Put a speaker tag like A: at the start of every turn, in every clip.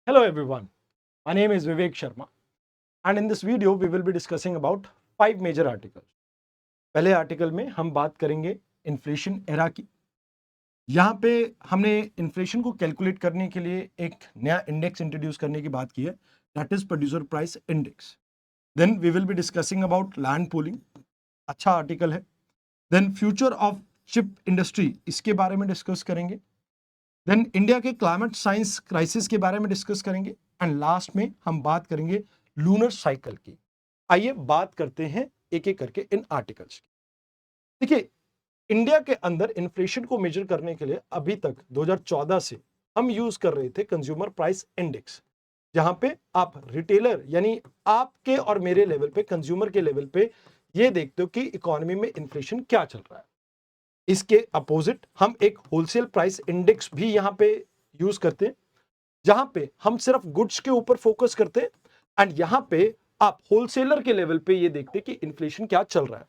A: Hello everyone, my name is Vivek Sharma and in this video we will be discussing about 5 major articles. पहले article में हम बात करेंगे inflation era की। यहाँ पे हमने इन्फ्लेशन को कैलकुलेट करने के लिए एक नया इंडेक्स इंट्रोड्यूस करने की बात की है, that is producer price index. Then we will be discussing about land pooling, अच्छा आर्टिकल है। Then future of ship industry, इसके बारे में डिस्कस करेंगे। देन इंडिया के क्लाइमेट साइंस क्राइसिस के बारे में डिस्कस करेंगे एंड लास्ट में हम बात करेंगे लूनर साइकिल की। आइए बात करते हैं एक एक करके इन आर्टिकल्स की। देखिए, इंडिया के अंदर इन्फ्लेशन को मेजर करने के लिए अभी तक 2014 से हम यूज कर रहे थे कंज्यूमर प्राइस इंडेक्स, जहां पे आप रिटेलर यानी आपके और मेरे लेवल पे, कंज्यूमर के लेवल पे ये देखते हो कि इकोनॉमी में इन्फ्लेशन क्या चल रहा है। इसके अपोजिट हम एक होलसेल प्राइस इंडेक्स भी यहां पे यूज करते हैं, जहां पे हम सिर्फ गुड्स के ऊपर फोकस करते हैं एंड यहां पे आप होलसेलर के लेवल पे ये देखते हैं कि इन्फ्लेशन क्या चल रहा है।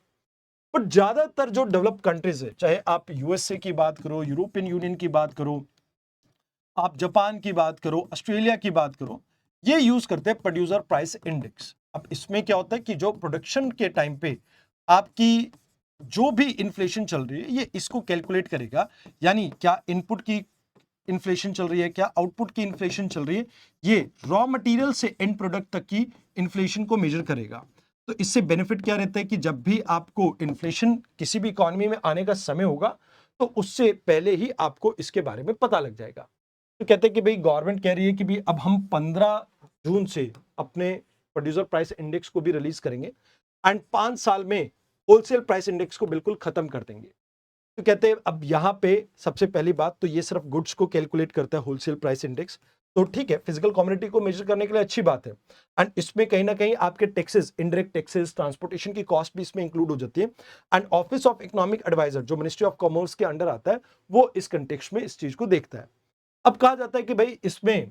A: बट ज्यादातर जो डेवलप कंट्रीज है, चाहे आप यूएसए की बात करो, यूरोपियन यूनियन की बात करो, आप जापान की बात करो, ऑस्ट्रेलिया की बात करो, ये यूज करते हैं प्रोड्यूसर प्राइस इंडेक्स। अब इसमें क्या होता है कि जो प्रोडक्शन के टाइम पे आपकी जो भी इन्फ्लेशन चल रही है ये इसको कैलकुलेट करेगा, यानी क्या इनपुट की इन्फ्लेशन चल रही है, क्या आउटपुट की इन्फ्लेशन चल रही है, ये रॉ मटेरियल से एंड प्रोडक्ट तक की इन्फ्लेशन को मेजर करेगा। तो इससे बेनिफिट क्या रहता है कि जब भी आपको इन्फ्लेशन किसी भी इकोनॉमी में आने का समय होगा तो उससे पहले ही आपको इसके बारे में पता लग जाएगा। तो कहते हैं कि भाई गवर्नमेंट कह रही है कि भाई अब हम 15 जून से अपने प्रोड्यूसर प्राइस इंडेक्स को भी रिलीज करेंगे एंड 5 साल में होलसेल प्राइस इंडेक्स को बिल्कुल खत्म कर देंगे। तो कहते हैं अब यहाँ पे सबसे पहली बात तो ये सिर्फ गुड्स को कैलकुलेट करता है होलसेल प्राइस इंडेक्स, तो ठीक है, फिजिकल कमोडिटी को मेजर करने के लिए अच्छी बात है। एंड इसमें कहीं ना कहीं आपके टैक्सेस, इनडायरेक्ट टैक्सेस, ट्रांसपोर्टेशन की कॉस्ट भी इसमें इंक्लूड हो जाती है। And office of economic adviser जो मिनिस्ट्री ऑफ कॉमर्स के अंडर आता है, वो इस कंटेक्स्ट में इस चीज को देखता है। अब कहा जाता है कि भाई इसमें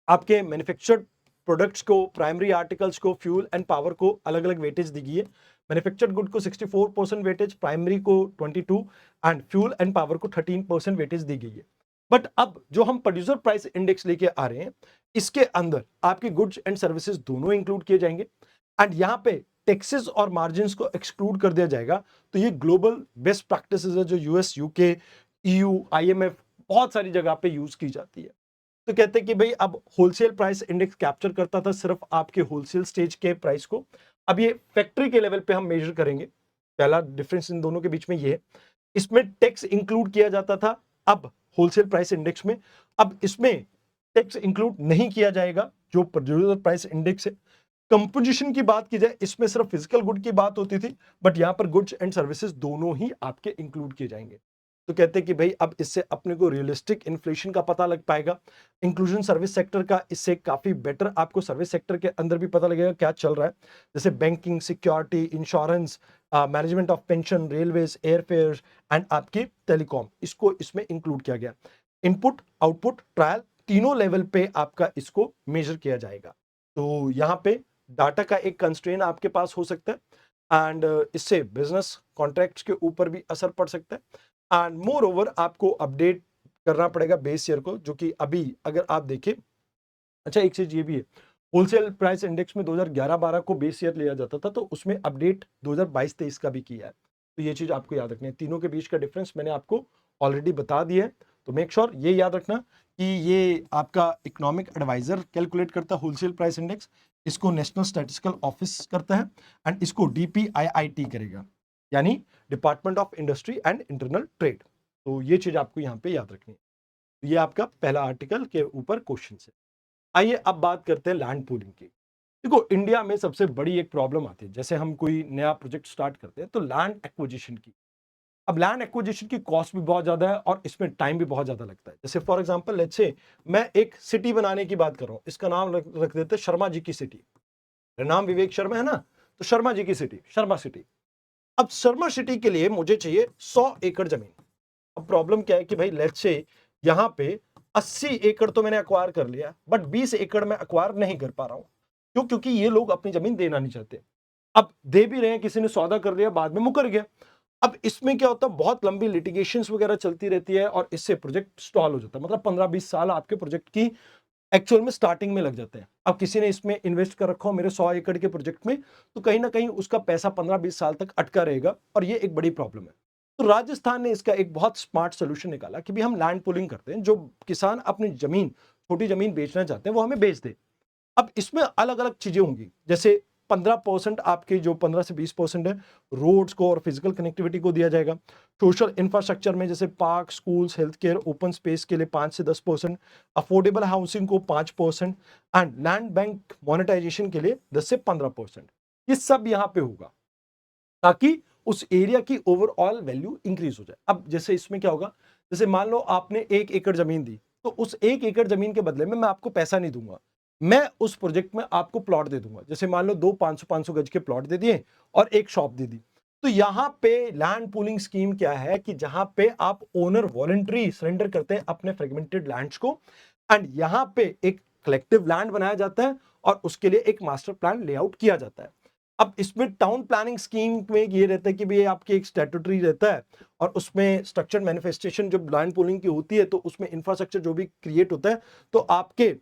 A: आपके मैन्युफैक्चर्ड प्रोडक्ट्स को, प्राइमरी आर्टिकल्स को, फ्यूल एंड पावर को अलग अलग वेटेज दी गई है। मैन्युफैक्चर्ड गुड को 64% वेटेज, प्राइमरी को 22 एंड फ्यूल एंड पावर को 13% वेटेज दी गई है। बट अब जो हम प्रोड्यूसर प्राइस इंडेक्स लेके आ रहे हैं, इसके अंदर आपके गुड्स एंड सर्विसेज दोनों इंक्लूड किए जाएंगे एंड यहाँ पे टैक्सेस और मार्जिन को एक्सक्लूड कर दिया जाएगा। तो ये ग्लोबल बेस्ट प्रैक्टिसेस है जो यूएस, यूके, ईयू, आईएमएफ बहुत सारी जगह पे यूज की जाती है। तो कहते हैं कि भाई अब होलसेल प्राइस इंडेक्स कैप्चर करता था सिर्फ आपके होलसेल स्टेज के प्राइस को, अब ये फैक्ट्री के लेवल पे हम मेजर करेंगे। पहला डिफरेंस इन दोनों के बीच में ये है, इसमें टैक्स इंक्लूड किया जाता था, अब होलसेल प्राइस इंडेक्स में अब इसमें टैक्स इंक्लूड नहीं किया जाएगा जो प्रोड्यूसर प्राइस इंडेक्स है। कंपोजिशन की बात की जाए, इसमें सिर्फ फिजिकल गुड की बात होती थी, बट यहां पर गुड्स एंड सर्विसेज दोनों ही आपके इंक्लूड किए जाएंगे। तो कहते हैं कि भाई अब इससे अपने को रियलिस्टिक इन्फ्लेशन का पता लग पाएगा। इंक्लूजन सर्विस सेक्टर का, इससे काफी बेटर आपको सर्विस सेक्टर के अंदर भी पता लगेगा क्या चल रहा है, जैसे banking, security, insurance, management of pension, railways, airfare and आपकी टेलीकॉम, इसको इसमें इंक्लूड किया गया। इनपुट, आउटपुट, ट्रायल, तीनों लेवल पे आपका इसको मेजर किया जाएगा। तो यहाँ पे डाटा का एक कंस्ट्रेन आपके पास हो सकता है एंड इससे बिजनेस कॉन्ट्रैक्ट्स के ऊपर भी असर पड़ सकता है एंड मोर ओवर आपको अपडेट करना पड़ेगा बेस ईयर को, जो कि अभी अगर आप देखें, अच्छा एक चीज ये भी है, होलसेल प्राइस इंडेक्स में 2011-12 को बेस ईयर लिया जाता था, तो उसमें अपडेट 2022-23 का भी किया है। तो ये चीज आपको याद रखनी है, तीनों के बीच का डिफरेंस मैंने आपको ऑलरेडी बता दिया है। तो मेक श्योर ये याद रखना कि ये आपका इकोनॉमिक एडवाइजर कैलकुलेट करता है होलसेल प्राइस इंडेक्स, इसको नेशनल स्टैटिस्टिकल ऑफिस करता है एंड इसको डीपीआईआईटी करेगा, यानी department of industry and internal trade. तो ये चीज आपको यहाँ पे याद रखनी है। ये आपका पहला आर्टिकल के ऊपर क्वेश्चन है। आइए अब बात करते हैं लैंड पूलिंग की। देखो, इंडिया में सबसे बड़ी एक प्रॉब्लम आती है, जैसे हम कोई नया प्रोजेक्ट स्टार्ट करते हैं तो लैंड एक्विजिशन की। अब लैंड एक्विजिशन की कॉस्ट भी बहुत ज्यादा है और इसमें टाइम भी बहुत ज्यादा लगता है। जैसे फॉर एग्जांपल लेट्स से मैं एक सिटी बनाने की बात कर रहा हूं, इसका नाम रख देते हैं शर्मा जी की सिटी। मेरा नाम विवेक शर्मा है ना, तो शर्मा जी की सिटी, शर्मा सिटी। अब शर्मा सिटी के लिए मुझे चाहिए 100 एकड़ जमीन। अब प्रॉब्लम क्या है कि भाई लेट्स से यहां पे 80 एकड़ तो मैंने अक्वायर कर लिया, बट 20 एकड़ में अक्वायर नहीं कर पा रहा हूं। क्यों? क्योंकि ये लोग अपनी जमीन देना नहीं चाहते। अब दे भी रहे हैं, किसी ने सौदा कर लिया, बाद में मुकर गया। अब इसमें क्या होता है, बहुत लंबी लिटिगेशंस वगैरह चलती रहती है और इससे प्रोजेक्ट स्टॉल हो जाता है, मतलब 15-20 साल आपके प्रोजेक्ट की एक्चुअल में स्टार्टिंग में लग जाते हैं। अब किसी ने इसमें इन्वेस्ट कर रखा हो मेरे 100 एकड़ के प्रोजेक्ट में, तो कहीं ना कहीं उसका पैसा 15-20 साल तक अटका रहेगा और ये एक बड़ी प्रॉब्लम है। तो राजस्थान ने इसका एक बहुत स्मार्ट सोल्यूशन निकाला कि भी हम लैंड पूलिंग करते हैं, जो किसान अपनी जमीन, छोटी जमीन बेचना चाहते हैं वो हमें बेच दे। अब इसमें अलग अलग चीजें होंगी, जैसे 15% आपके जो 15 से 20% है रोड्स को और फिजिकल कनेक्टिविटी को दिया जाएगा। सोशल इंफ्रास्ट्रक्चर में जैसे park, schools, health care, open space के लिए 5 से 10%, अफोर्डेबल हाउसिंग को 5% एंड लैंड बैंक मोनेटाइजेशन के लिए 10 से 15%। ये सब यहाँ पे होगा ताकि उस एरिया की ओवरऑल वैल्यू इंक्रीज हो जाए। अब जैसे इसमें क्या होगा, जैसे मान लो आपने 1 एकड़ जमीन दी, तो उस 1 एकड़ जमीन के बदले में मैं आपको पैसा नहीं दूंगा, मैं उस प्रोजेक्ट में आपको प्लॉट दे दूंगा। जैसे मान लो 2 500 गज के प्लॉट दे दिए और एक शॉप दे दी। तो यहां पे लैंड पूलिंग स्कीम क्या है कि जहां पे आप ओनर वॉलंटरी सरेंडर करते हैं अपने फ्रेगमेंटेड लैंड्स को, एंड यहां पे एक कलेक्टिव लैंड बनाया जाता है और उसके लिए एक मास्टर प्लान लेआउट किया जाता है। अब इसमें टाउन प्लानिंग स्कीम में ये रहता है कि भाई आपके एक स्टैट्यूटरी रहता है और उसमें स्ट्रक्चर्ड मैनिफेस्टेशन जब लैंड पूलिंग की होती है तो उसमें इंफ्रास्ट्रक्चर जो भी क्रिएट होता है, तो आपके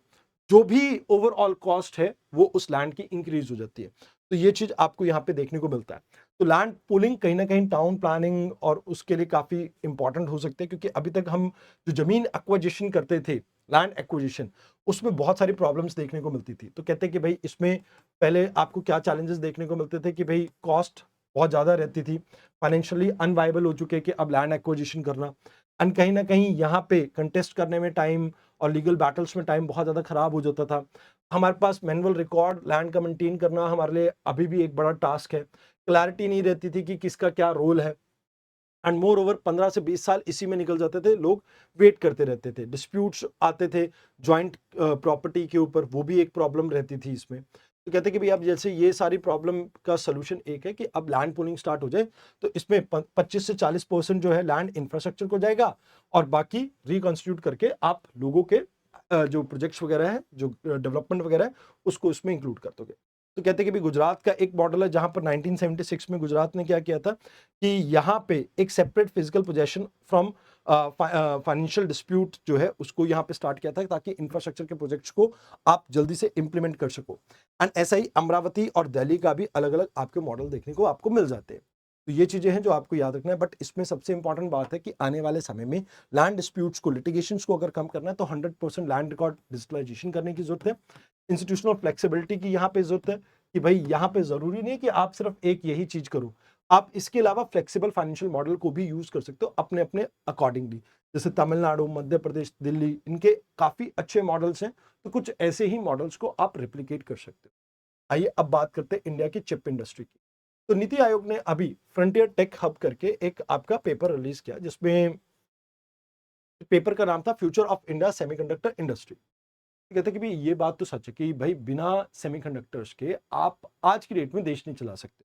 A: जो भी ओवरऑल कॉस्ट है वो उस लैंड की इंक्रीज हो जाती है। तो ये चीज आपको यहाँ पे देखने को मिलता है। तो लैंड पूलिंग कहीं ना कहीं टाउन प्लानिंग और उसके लिए काफी इंपॉर्टेंट हो सकते हैं, क्योंकि अभी तक हम जो जमीन एक्विजिशन करते थे, लैंड एक्विजिशन, उसमें बहुत सारी प्रॉब्लम्स देखने को मिलती थी। तो कहते हैं कि भाई इसमें पहले आपको क्या चैलेंजेस देखने को मिलते थे कि भाई कॉस्ट बहुत ज़्यादा रहती थी, फाइनेंशियली अनवाइबल हो चुके कि अब लैंड एक्विजिशन करना, एंड कहीं ना कहीं यहाँ पे कंटेस्ट करने में टाइम और लीगल बैटल्स में टाइम बहुत ज़्यादा खराब हो जाता था। हमारे पास मैनुअल रिकॉर्ड लैंड का मेंटेन करना हमारे लिए अभी भी एक बड़ा टास्क है। क्लैरिटी नहीं रहती थी कि किसका क्या रोल है, एंड मोर ओवर 15 से 20 साल इसी में निकल जाते थे, लोग वेट करते रहते थे, डिस्प्यूट्स आते थे ज्वाइंट प्रॉपर्टी के ऊपर, वो भी एक प्रॉब्लम रहती थी इसमें। तो कहते हैं कि भाई अब जैसे ये सारी प्रॉब्लम का सोल्यूशन एक है कि अब लैंड पूलिंग स्टार्ट हो जाए, तो इसमें 25 से 40% जो है लैंड इंफ्रास्ट्रक्चर को जाएगा और बाकी रिकॉन्स्टिट्यूट करके आप लोगों के जो प्रोजेक्ट्स वगैरह है, जो डेवलपमेंट वगैरह है, उसको इसमें इंक्लूड कर दोगे। तो कहते हैं कि भाई गुजरात का एक मॉडल है जहां पर 1976 में गुजरात ने क्या किया था कि यहाँ पे एक separate physical possession from financial dispute जो है उसको यहाँ पे स्टार्ट किया था, ताकि इंफ्रास्ट्रक्चर के प्रोजेक्ट्स को आप जल्दी से इंप्लीमेंट कर सको। एंड ऐसा ही अमरावती और दिल्ली का भी अलग अलग आपके मॉडल देखने को आपको मिल जाते हैं। तो ये चीजें हैं जो आपको याद रखना है। बट इसमें सबसे इंपॉर्टेंट बात है कि आने वाले समय में लैंड डिस्प्यूट्स को, लिटिगेशंस को अगर कम करना है तो 100% लैंड रिकॉर्ड डिजिटलाइजेशन करने की जरूरत है। इंस्टीट्यूशनल फ्लेक्सिबिलिटी की यहाँ पे जरूरत है कि भाई यहाँ पे जरूरी नहीं है कि आप सिर्फ एक यही चीज करो, आप इसके अलावा फ्लेक्सिबल फाइनेंशियल मॉडल को भी यूज कर सकते हो अपने अपने अकॉर्डिंगली। जैसे तमिलनाडु, मध्य प्रदेश, दिल्ली, इनके काफी अच्छे मॉडल्स हैं, तो कुछ ऐसे ही मॉडल्स को आप रिप्लिकेट कर सकते हो। आइए अब बात करते हैं इंडिया की चिप इंडस्ट्री की। तो नीति आयोग ने अभी फ्रंटियर टेक हब करके एक आपका पेपर रिलीज किया, जिसमें पेपर का नाम था future of India semiconductor industry. कहते हैं कि भाई ये बात तो सच है कि भाई बिना सेमीकंडक्टर्स के आप आज की डेट में देश नहीं चला सकते,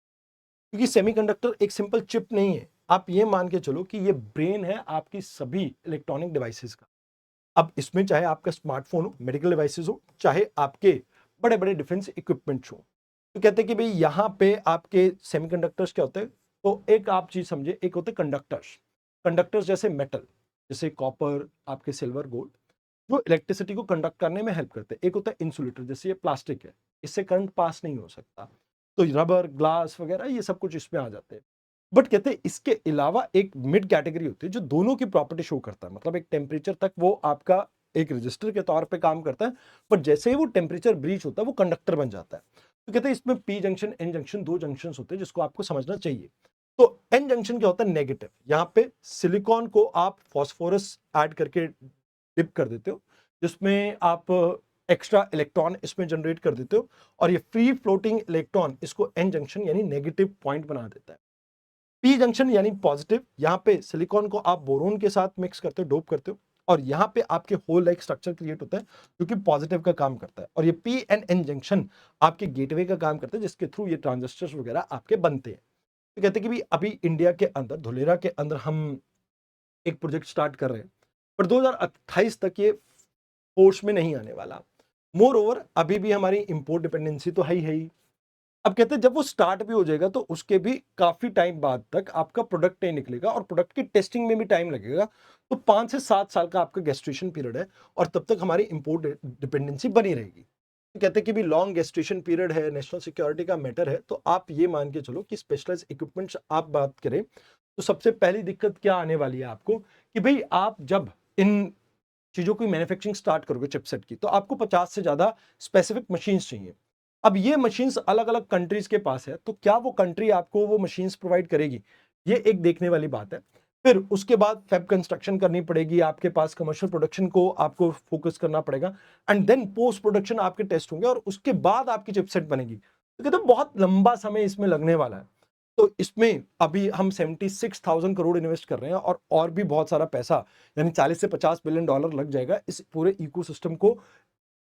A: क्योंकि सेमीकंडक्टर एक सिंपल चिप नहीं है। आप ये मान के चलो कि ये ब्रेन है आपकी सभी इलेक्ट्रॉनिक डिवाइसेस का। अब इसमें चाहे आपका स्मार्टफोन हो, मेडिकल डिवाइसेस हो, चाहे आपके बड़े बड़े डिफेंस इक्विपमेंट्स हो, तो कहते हैं कि भाई यहाँ पे आपके सेमीकंडक्टर्स क्या होते हैं। तो एक आप चीज समझे, एक होते कंडक्टर्स, कंडक्टर्स जैसे मेटल, जैसे कॉपर, आपके सिल्वर, गोल्ड, जो इलेक्ट्रिसिटी को कंडक्ट करने में हेल्प करते हैं। एक होता है इंसुलेटर, जैसे ये प्लास्टिक है, इससे करंट पास नहीं हो सकता, तो रबर, ग्लास वगैरह ये सब कुछ इसमें आ जाते हैं। बट कहते हैं इसके अलावा एक मिड कैटेगरी होती है जो दोनों की प्रॉपर्टी शो करता है, मतलब एक टेम्परेचर तक वो आपका एक रजिस्टर के तौर पे काम करता है, बट जैसे ही वो टेम्परेचर ब्रीच होता है वो कंडक्टर बन जाता है। तो कहते हैं इसमें पी जंक्शन, एन जंक्शन, दो जंक्शन होते हैं जिसको आपको समझना चाहिए। तो एन जंक्शन क्या होता है, नेगेटिव। यहाँ पे सिलिकॉन को आप फॉस्फोरस ऐड करके डिप कर देते हो, जिसमें आप एक्स्ट्रा इलेक्ट्रॉन इसमें जनरेट कर देते हो, और ये फ्री फ्लोटिंग इलेक्ट्रॉन इसको एन जंक्शन यानी नेगेटिव पॉइंट बना देता है। पी जंक्शन यानी पॉजिटिव, यहाँ पे सिलिकॉन को आप बोरोन के साथ मिक्स करते हो, डोप करते हो, और यहाँ पे आपके होल लाइक स्ट्रक्चर क्रिएट होता है जो कि पॉजिटिव का काम करता है। और ये पी एंड एन जंक्शन आपके गेटवे का काम करता है, जिसके थ्रू ये ट्रांजिस्टर्स वगैरह आपके बनते हैं। तो कहते हैं कि भी अभी इंडिया के अंदर, धुलेरा के अंदर हम एक प्रोजेक्ट स्टार्ट कर रहे हैं, पर 2028 तक ये फोर्स में नहीं आने वाला। मोर ओवर अभी भी हमारी इंपोर्ट डिपेंडेंसी तो है ही है ही। अब कहते हैं जब वो स्टार्ट भी हो जाएगा तो उसके भी काफी टाइम बाद तक आपका प्रोडक्ट नहीं निकलेगा और प्रोडक्ट की टेस्टिंग में भी टाइम लगेगा। तो 5 से 7 साल का आपका गेस्टेशन पीरियड है और तब तक हमारी इंपोर्ट डिपेंडेंसी बनी रहेगी। तो कहते हैं कि भी लॉन्ग गेस्टेशन पीरियड है, नेशनल सिक्योरिटी का मैटर है, तो आप ये मान के चलो कि स्पेशलाइज्ड इक्विपमेंट्स आप बात करें तो सबसे पहली दिक्कत क्या आने वाली है आपको कि भाई आप जब इन चीजों की मैन्युफैक्चरिंग स्टार्ट करोगे चिपसेट की, तो आपको 50 से ज्यादा स्पेसिफिक मशीन्स चाहिए। अब ये मशीन्स अलग अलग कंट्रीज के पास है, तो क्या वो कंट्री आपको वो मशीन्स प्रोवाइड करेगी, ये एक देखने वाली बात है। फिर उसके बाद फैब कंस्ट्रक्शन करनी पड़ेगी, आपके पास कमर्शियल प्रोडक्शन को आपको फोकस करना पड़ेगा, एंड देन पोस्ट प्रोडक्शन आपके टेस्ट होंगे और उसके बाद आपकी चिपसेट बनेगी। तो कहते हैं बहुत लंबा समय इसमें लगने वाला है। तो इसमें अभी हम 76,000 करोड़ इन्वेस्ट कर रहे हैं और भी बहुत सारा पैसा, यानी 40 से 50 बिलियन डॉलर लग जाएगा इस पूरे इकोसिस्टम को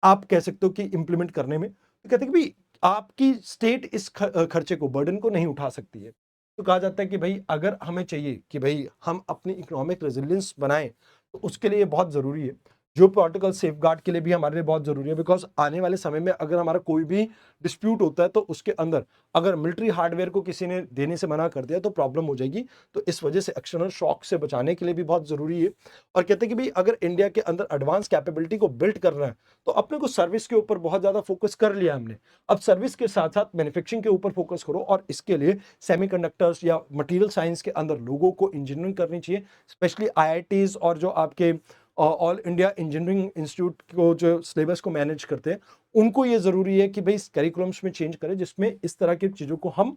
A: आप कह सकते हो कि इंप्लीमेंट करने में। तो कहते हैं कि भाई आपकी स्टेट इस खर्चे को, बर्डन को नहीं उठा सकती है। तो कहा जाता है कि भाई अगर हमें चाहिए कि भाई हम अपनी इकोनॉमिक रेजिलियंस बनाएं, तो उसके लिए बहुत जरूरी है। जो प्रोटोकॉल सेफगार्ड के लिए भी हमारे लिए बहुत जरूरी है, बिकॉज आने वाले समय में अगर हमारा कोई भी डिस्प्यूट होता है तो उसके अंदर अगर मिलिट्री हार्डवेयर को किसी ने देने से मना कर दिया तो प्रॉब्लम हो जाएगी। तो इस वजह से एक्सटर्नल शॉक से बचाने के लिए भी बहुत जरूरी है। और कहते हैं कि भाई अगर इंडिया के अंदर एडवांस कैपेबिलिटी को बिल्ड करना है तो अपने को सर्विस के ऊपर बहुत ज्यादा फोकस कर लिया हमने। अब सर्विस के साथ साथ मैन्युफैक्चरिंग के ऊपर फोकस करो, और इसके लिए सेमीकंडक्टर्स या मटेरियल साइंस के अंदर लोगों को इंजीनियरिंग करनी चाहिए, स्पेशली आईआईटीज और जो आपके ऑल इंडिया इंजीनियरिंग इंस्टीट्यूट को जो सिलेबस को मैनेज करते हैं, उनको ये जरूरी है कि भाई इस करिकुलम्स में चेंज करें जिसमें इस तरह की चीजों को हम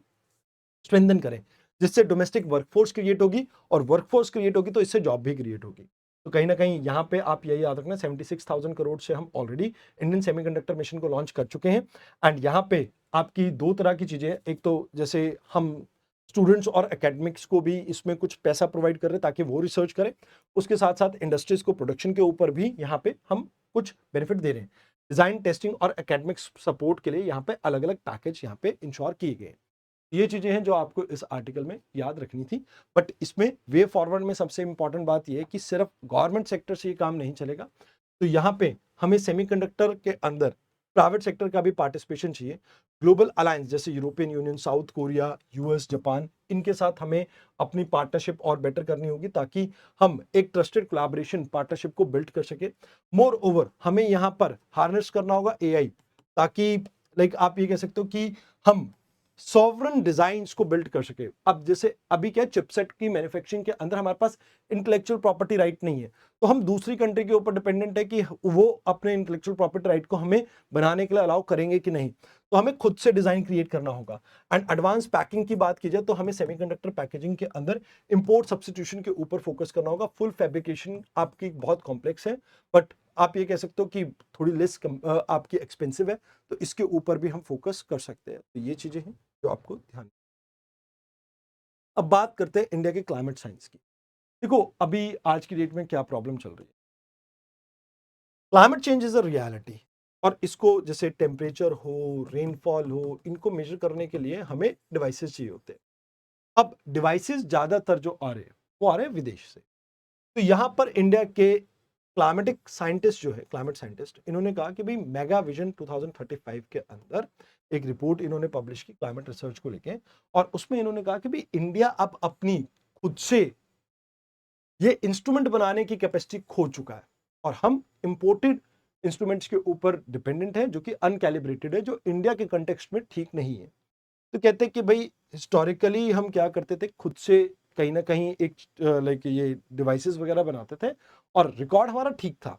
A: स्ट्रेंथन करें, जिससे डोमेस्टिक वर्कफोर्स क्रिएट होगी, और वर्कफोर्स क्रिएट होगी तो इससे जॉब भी क्रिएट होगी। तो कहीं ना कहीं यहाँ पे आप यही याद रखना, 76,000 करोड़ से हम ऑलरेडी इंडियन सेमीकंडक्टर मिशन को लॉन्च कर चुके हैं। एंड यहाँ पे आपकी दो तरह की चीजें हैं, एक तो जैसे हम स्टूडेंट्स और एकेडमिक्स को भी इसमें कुछ पैसा प्रोवाइड कर रहे हैं ताकि वो रिसर्च करें, उसके साथ साथ इंडस्ट्रीज को प्रोडक्शन के ऊपर भी यहाँ पे हम कुछ बेनिफिट दे रहे हैं। डिजाइन, टेस्टिंग और एकेडमिक्स सपोर्ट के लिए यहाँ पे अलग अलग पैकेज यहाँ पे इंश्योर किए गए हैं। ये चीजें हैं जो आपको इस आर्टिकल में याद रखनी थी। बट इसमें वे फॉरवर्ड में सबसे इंपॉर्टेंट बात यह है कि सिर्फ गवर्नमेंट सेक्टर से ये काम नहीं चलेगा। तो यहाँ पे हमें सेमीकंडक्टर के अंदर प्राइवेट सेक्टर का भी पार्टिसिपेशन चाहिए। ग्लोबल अलायंस जैसे European union, south Korea, US, Japan, इनके साथ हमें अपनी पार्टनरशिप और बेटर करनी होगी ताकि हम एक ट्रस्टेड कोलैबोरेशन पार्टनरशिप को बिल्ड कर सके। मोर ओवर हमें यहाँ पर हार्नेस करना होगा एआई, ताकि लाइक आप ये कह सकते हो कि हम सॉवरन डिजाइन्स को बिल्ड कर सके। अब जैसे अभी क्या चिपसेट की मैन्युफैक्चरिंग के अंदर हमारे पास इंटेलेक्चुअल प्रॉपर्टी राइट नहीं है, तो हम दूसरी कंट्री के ऊपर डिपेंडेंट है कि वो अपने इंटेलेक्चुअल प्रॉपर्टी राइट को हमें बनाने के लिए अलाउ करेंगे कि नहीं। तो हमें खुद से डिजाइन क्रिएट करना होगा। एंड एडवांस पैकिंग की बात की जाए तो हमें सेमीकंडक्टर पैकेजिंग के अंदर इंपोर्ट सब्स्टिट्यूशन के ऊपर फोकस करना होगा। फुल फैब्रिकेशन आपकी बहुत कॉम्प्लेक्स है, बट आप ये कह सकते हो कि थोड़ी लेस आपकी एक्सपेंसिव है, तो इसके ऊपर भी हम फोकस कर सकते हैं। तो ये चीजें हैं जो आपको ध्यान। अब बात करते हैं इंडिया के क्लाइमेट साइंस की। देखो अभी आज की डेट में क्या प्रॉब्लम चल रही है, climate change is a reality, और इसको जैसे टेम्परेचर हो, रेनफॉल हो, इनको मेजर करने के लिए हमें डिवाइसेस चाहिए होते हैं। अब डिवाइसेस ज्यादातर जो आ रहे हैं वो आ रहे हैं विदेश से। तो यहां पर इंडिया के क्लाइमेटिक साइंटिस्ट जो है, क्लाइमेट साइंटिस्ट, इन्होंने कहा कि भाई मेगा विजन 2035 के अंदर एक रिपोर्ट इन्होंने पब्लिश की क्लाइमेट रिसर्च को लेके, और उसमें इन्होंने कहा कि भाई इंडिया अब अपनी खुद से ये इंस्ट्रूमेंट बनाने की कैपेसिटी खो चुका है, और हम इंपोर्टेड इंस्ट्रूमेंट्स के ऊपर डिपेंडेंट है जो कि अनकैलिब्रेटेड है, जो इंडिया के कंटेक्स्ट में ठीक नहीं है। तो कहते हैं कि भाई हिस्टोरिकली हम क्या करते थे, खुद से कहीं ना कहीं एक लाइक ये डिवाइसेस वगैरह बनाते थे और रिकॉर्ड हमारा ठीक था।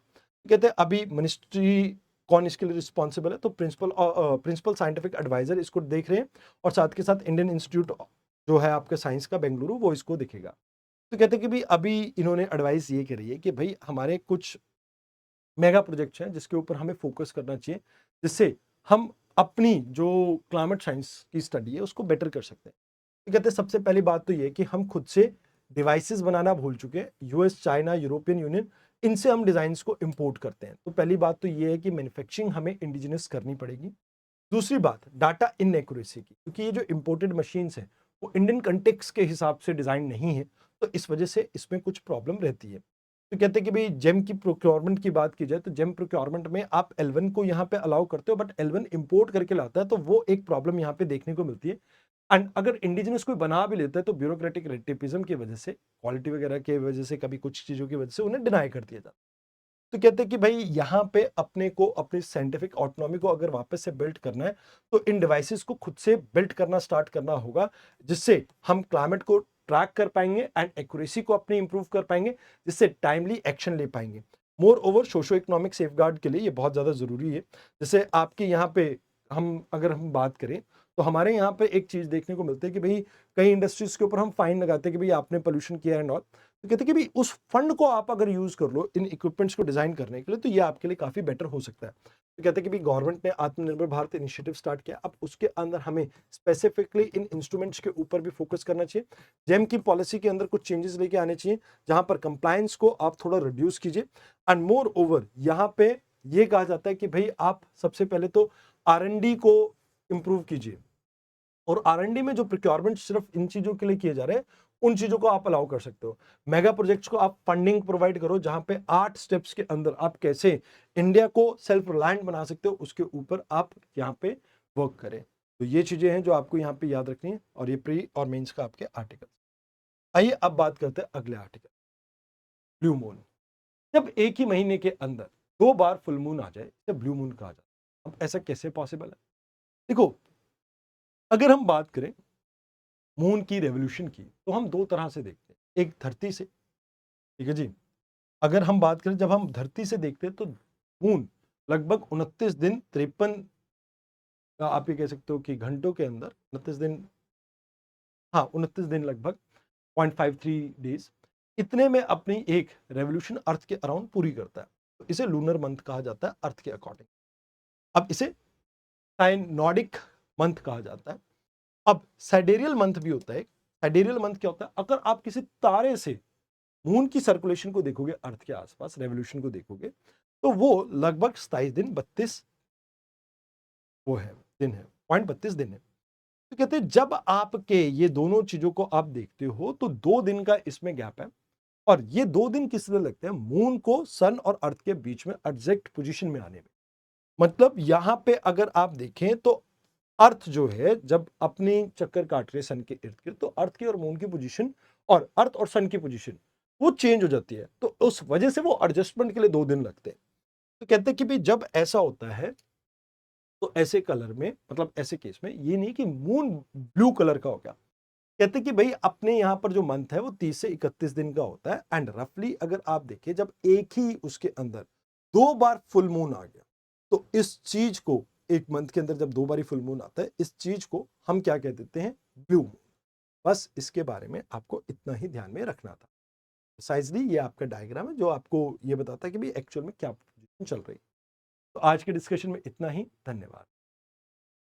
A: कहते हैं अभी मिनिस्ट्री कौन इसके लिए रिस्पॉन्सिबल है, तो प्रिंसिपल साइंटिफिक एडवाइजर इसको देख रहे हैं, और साथ के साथ इंडियन इंस्टीट्यूट जो है आपका साइंस का बेंगलुरु, वो इसको देखेगा। तो कहते हैं कि भाई अभी इन्होंने एडवाइस ये करी है कि भाई हमारे कुछ मेगा प्रोजेक्ट्स हैं जिसके ऊपर हमें फोकस करना चाहिए, जिससे हम अपनी जो क्लाइमेट साइंस की स्टडी है उसको बेटर कर सकते हैं। तो कहते हैं सबसे पहली बात तो ये कि हम खुद से डिवाइसेस बनाना भूल चुके हैं। यूएस, चाइना, यूरोपियन यूनियन, इनसे हम डिजाइन्स को इंपोर्ट करते हैं। तो पहली बात तो ये है कि मैन्युफैक्चरिंग हमें इंडिजिनस करनी पड़ेगी। दूसरी बात, डाटा इनएक्यूरेसी की, क्योंकि ये जो इंपोर्टेड मशीन्स हैं वो इंडियन कंटेक्स के हिसाब से डिजाइन नहीं है, तो इस वजह से इसमें कुछ प्रॉब्लम रहती है। तो कहते हैं कि भाई जेम की प्रोक्योरमेंट की बात की जाए तो जेम प्रोक्योरमेंट में आप L1 को यहाँ पे अलाउ करते हो, बट L1 इंपोर्ट करके लाता है, तो वो एक प्रॉब्लम यहाँ पे देखने को मिलती है। एंड अगर इंडिजिनस कोई बना भी लेता है तो ब्यूरोक्रेटिक रेटिपिज्म की वजह से, क्वालिटी वगैरह की वजह से, कभी कुछ चीजों की वजह से उन्हें डिनाई कर दिया जाता है। तो कहते हैं कि भाई यहाँ पे अपने को अपनी साइंटिफिक ऑटोनॉमी को अगर वापस से बिल्ड करना है तो इन डिवाइसेस को खुद से बिल्ड करना स्टार्ट करना होगा, जिससे हम क्लाइमेट को ट्रैक कर पाएंगे एंड एक्यूरेसी को अपनी इंप्रूव कर पाएंगे, जिससे टाइमली एक्शन ले पाएंगे। More over socio economic safeguard के लिए ये बहुत ज्यादा जरूरी है। जैसे आपके यहाँ पे अगर हम बात करें तो हमारे यहाँ पे एक चीज देखने को मिलती है कि भाई कई इंडस्ट्रीज के ऊपर हम फाइन लगाते हैं कि भाई आपने पोल्यूशन किया एंड ऑल। तो कहते हैं कि भाई उस फंड को आप अगर यूज कर लो इन इक्विपमेंट्स को डिजाइन करने के लिए तो ये आपके लिए काफी बेटर हो सकता है। तो कहते हैं कि भाई गवर्नमेंट ने आत्मनिर्भर भारत इनिशिएटिव स्टार्ट किया, अब उसके अंदर हमें स्पेसिफिकली इन इंस्ट्रूमेंट्स के ऊपर भी फोकस करना चाहिए। जेम की पॉलिसी के अंदर कुछ चेंजेस लेके आने चाहिए जहां पर कंप्लायंस को आप थोड़ा रिड्यूस कीजिए। एंड मोर ओवर यहाँ पे ये कहा जाता है कि भाई आप सबसे पहले तो R&D को इंप्रूव कीजिए, और R&D में जो प्रोक्योरमेंट सिर्फ इन चीजों के लिए किए जा रहे हैं उन चीजों को आप अलाउ कर सकते हो। मेगा प्रोजेक्ट्स को आप फंडिंग प्रोवाइड करो, जहां पे 8 स्टेप्स के अंदर आप कैसे इंडिया को सेल्फ रिलायंट बना सकते हो उसके ऊपर आप यहाँ पे वर्क करें। तो ये चीजें हैं जो आपको यहाँ पे याद रखनी है, और ये प्री और मेंस का आपके आर्टिकल। आइए अब बात करते हैं अगले आर्टिकल, ब्लू मून। जब एक ही महीने के अंदर 2 बार फुल मून आ जाए तो ब्लू मून कहा जाता है। अब ऐसा कैसे पॉसिबल है? देखो, अगर हम बात करें मून की रेवोल्यूशन की तो हम 2 तरह से देखते हैं, एक धरती से, ठीक है जी। अगर हम बात करें जब हम धरती से देखते हैं तो मून लगभग 29 दिन 53, आप ये कह सकते हो कि घंटों के अंदर 29 दिन, हाँ 29 दिन लगभग 0.53 डेज, इतने में अपनी एक रेवोल्यूशन अर्थ के अराउंड पूरी करता है। तो इसे लूनर मंथ कहा जाता है अर्थ के अकॉर्डिंग। अब इसे साइनोडिक मंथ कहा जाता है। अब साइडेरियल मंथ भी होता है। साइडेरियल मंथ क्या होता है? अगर आप किसी तारे से मून की सर्कुलेशन को देखोगे, अर्थ के आसपास रेवोल्यूशन को देखोगे, तो वो लगभग 27 दिन 32 वो है दिन है, 0.32 दिन है। तो कहते हैं जब आपके ये दोनों चीजों को आप देखते हो तो 2 दिन का इसमें गैप है, और ये 2 दिन किस तरह लगते हैं? मून को सन और अर्थ के बीच में एग्जैक्ट पोजीशन में आने में। मतलब यहां पे अगर आप देखें तो अर्थ जो है जब अपनी चक्कर काट रहे सन के इर्द गिर्द, तो अर्थ की और मून की पोजीशन और अर्थ और सन की पोजीशन वो चेंज हो जाती है, तो उस वजह से वो एडजस्टमेंट के लिए 2 दिन लगते हैं। तो कहते हैं कि भाई जब ऐसा होता है तो ऐसे कलर में, मतलब ऐसे केस में ये नहीं कि मून ब्लू कलर का हो गया। कहते हैं कि भाई अपने यहां पर जो मंथ है वो 30 से 31 दिन का होता है, एंड रफली अगर आप देखें जब एक ही उसके अंदर 2 बार फुल मून आ गया, तो इस चीज को, एक मंथ के अंदर जब 2 बार फुल मून आता है, इस चीज को हम क्या कह देते हैं? Blue moon. बस इसके बारे में आपको इतना ही ध्यान में रखना था। साइजली ये आपका डायग्राम है जो आपको ये बताता है कि भाई एक्चुअल में क्या चल रही है। तो आज के डिस्कशन में इतना ही, धन्यवाद।